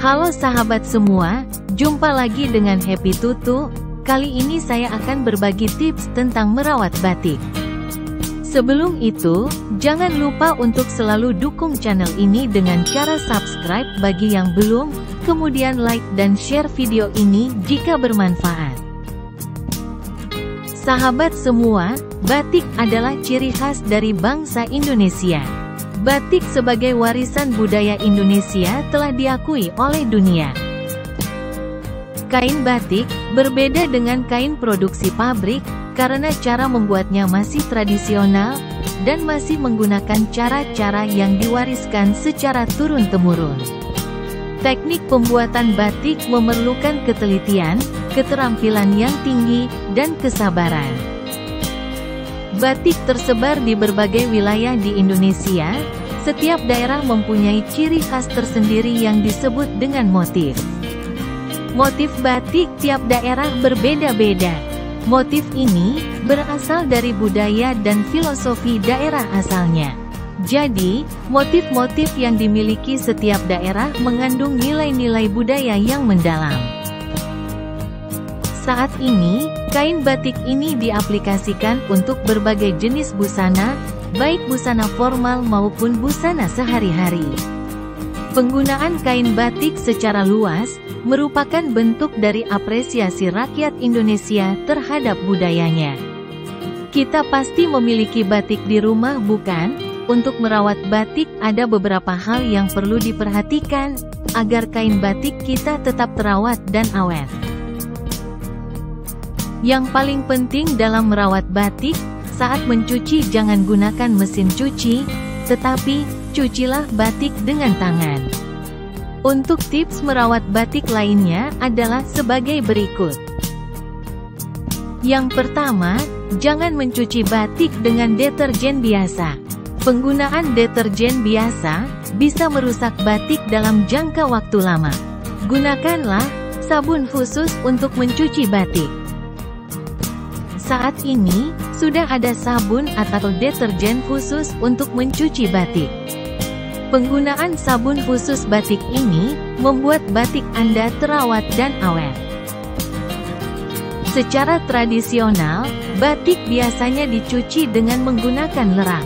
Halo sahabat semua, jumpa lagi dengan Happy Tutu. Kali ini saya akan berbagi tips tentang merawat batik. Sebelum itu, jangan lupa untuk selalu dukung channel ini dengan cara subscribe bagi yang belum, kemudian like dan share video ini jika bermanfaat. Sahabat semua, batik adalah ciri khas dari bangsa Indonesia. Batik sebagai warisan budaya Indonesia telah diakui oleh dunia. Kain batik berbeda dengan kain produksi pabrik karena cara membuatnya masih tradisional dan masih menggunakan cara-cara yang diwariskan secara turun-temurun. Teknik pembuatan batik memerlukan ketelitian, keterampilan yang tinggi, dan kesabaran. Batik tersebar di berbagai wilayah di Indonesia. Setiap daerah mempunyai ciri khas tersendiri yang disebut dengan motif. Motif batik tiap daerah berbeda-beda. Motif ini berasal dari budaya dan filosofi daerah asalnya. Jadi, motif-motif yang dimiliki setiap daerah mengandung nilai-nilai budaya yang mendalam. Saat ini, kain batik ini diaplikasikan untuk berbagai jenis busana, baik busana formal maupun busana sehari-hari. Penggunaan kain batik secara luas merupakan bentuk dari apresiasi rakyat Indonesia terhadap budayanya. Kita pasti memiliki batik di rumah, bukan? Untuk merawat batik ada beberapa hal yang perlu diperhatikan agar kain batik kita tetap terawat dan awet. Yang paling penting dalam merawat batik, saat mencuci jangan gunakan mesin cuci, tetapi cucilah batik dengan tangan. Untuk tips merawat batik lainnya adalah sebagai berikut. Yang pertama, jangan mencuci batik dengan deterjen biasa. Penggunaan deterjen biasa bisa merusak batik dalam jangka waktu lama. Gunakanlah sabun khusus untuk mencuci batik. Saat ini, sudah ada sabun atau deterjen khusus untuk mencuci batik. Penggunaan sabun khusus batik ini membuat batik Anda terawat dan awet. Secara tradisional, batik biasanya dicuci dengan menggunakan lerak.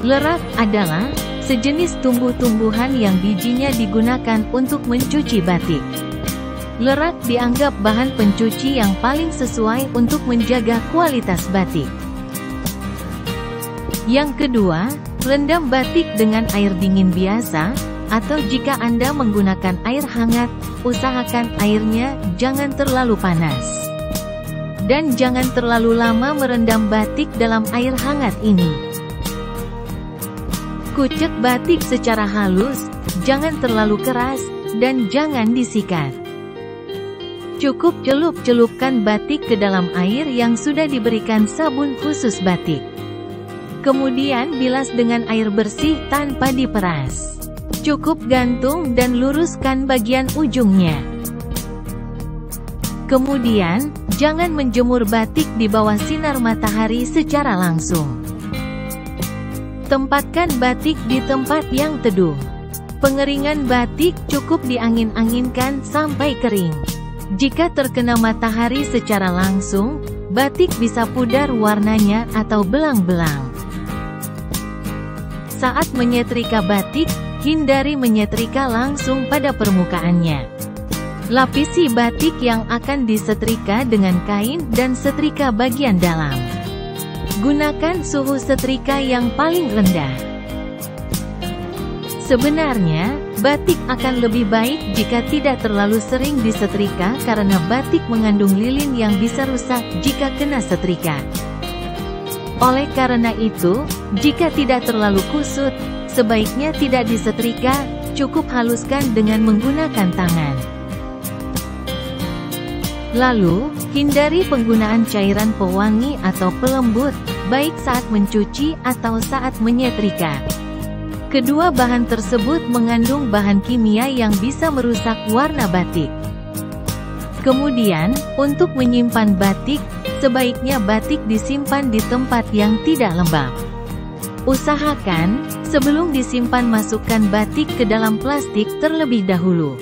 Lerak adalah sejenis tumbuh-tumbuhan yang bijinya digunakan untuk mencuci batik. Lerak dianggap bahan pencuci yang paling sesuai untuk menjaga kualitas batik. Yang kedua, rendam batik dengan air dingin biasa, atau jika Anda menggunakan air hangat, usahakan airnya jangan terlalu panas. Dan jangan terlalu lama merendam batik dalam air hangat ini. Kucek batik secara halus, jangan terlalu keras, dan jangan disikat. Cukup celup-celupkan batik ke dalam air yang sudah diberikan sabun khusus batik. Kemudian bilas dengan air bersih tanpa diperas. Cukup gantung dan luruskan bagian ujungnya. Kemudian, jangan menjemur batik di bawah sinar matahari secara langsung. Tempatkan batik di tempat yang teduh. Pengeringan batik cukup diangin-anginkan sampai kering. Jika terkena matahari secara langsung, batik bisa pudar warnanya atau belang-belang. Saat menyetrika batik, hindari menyetrika langsung pada permukaannya. Lapisi batik yang akan disetrika dengan kain dan setrika bagian dalam. Gunakan suhu setrika yang paling rendah. Sebenarnya, batik akan lebih baik jika tidak terlalu sering disetrika karena batik mengandung lilin yang bisa rusak jika kena setrika. Oleh karena itu, jika tidak terlalu kusut, sebaiknya tidak disetrika, cukup haluskan dengan menggunakan tangan. Lalu, hindari penggunaan cairan pewangi atau pelembut, baik saat mencuci atau saat menyetrika. Kedua bahan tersebut mengandung bahan kimia yang bisa merusak warna batik. Kemudian, untuk menyimpan batik, sebaiknya batik disimpan di tempat yang tidak lembab. Usahakan Sebelum disimpan, masukkan batik ke dalam plastik terlebih dahulu.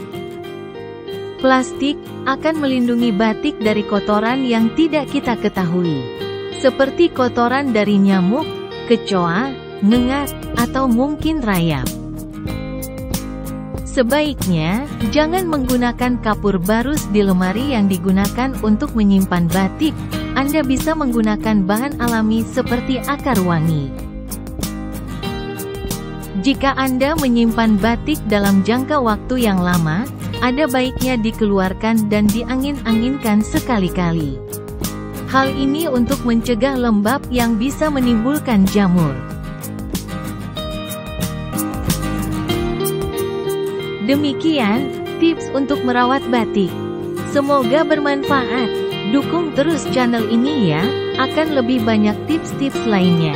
Plastik akan melindungi batik dari kotoran yang tidak kita ketahui, seperti kotoran dari nyamuk, kecoa, ngengat, atau mungkin rayap. Sebaiknya, jangan menggunakan kapur barus di lemari yang digunakan untuk menyimpan batik. Anda bisa menggunakan bahan alami seperti akar wangi. Jika Anda menyimpan batik dalam jangka waktu yang lama, ada baiknya dikeluarkan dan diangin-anginkan sekali-kali. Hal ini untuk mencegah lembab yang bisa menimbulkan jamur. Demikian tips untuk merawat batik. Semoga bermanfaat. Dukung terus channel ini ya, akan lebih banyak tips-tips lainnya.